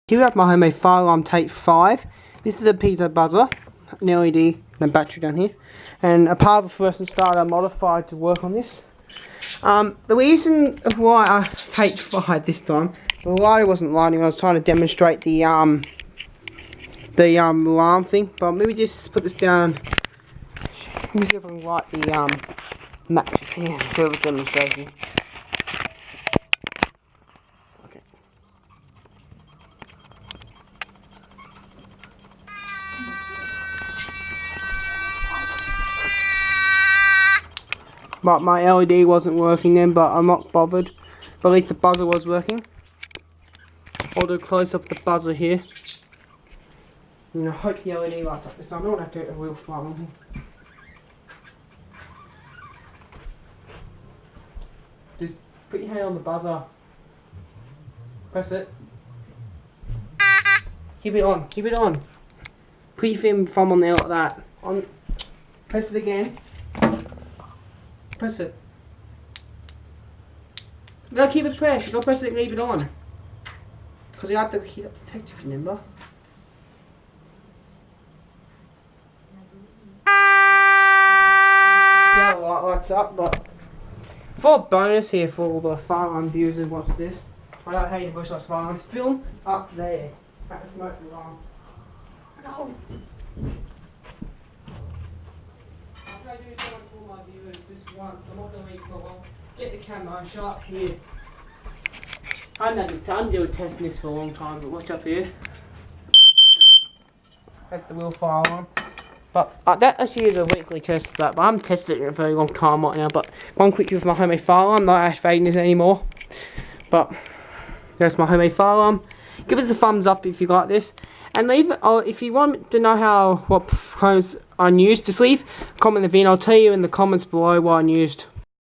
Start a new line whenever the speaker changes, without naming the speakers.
Here we have my homemade fire alarm Take 5. This is a piezo buzzer, an LED, and a battery down here. And a part of the fluorescent starter I modified to work on this. The reason of why I Take 5 this time, the lighter wasn't lighting. I was trying to demonstrate the alarm thing. But maybe just put this down. Let me see if I can light the matches here. Do a demonstration. Okay. But my LED wasn't working then, but I'm not bothered. But at least the buzzer was working. I'll do a close up the buzzer here. And I hope the LED lights up this time. I don't have to do a real fire on here. Just put your hand on the buzzer. Press it. Keep it on, keep it on. Put your thumb on there like that. Press it again. Press it. No, keep it pressed. You gotta press it and leave it on. Because you have to heat up the detective, remember? Yeah, the light lights up, but for a bonus here for all the fire alarm viewers who watch this, I don't hate the Bush Lights fire alarms. Film up there. At the smoke alarm. No. I'm going to do so much for my viewers this once. I'm not going to leave for a while. Get the camera sharp here. I know this time, I've been testing this for a long time, but watch up here. That's the real fire alarm. But that actually is a weekly test of that, but I haven't tested it in a very long time right now. But one quick with my homemade fire alarm, not activating this anymore. But that's my homemade fire alarm. Give us a thumbs up if you like this. And leave it, if you want to know what components I used, just leave a comment in the video. I'll tell you in the comments below what I used.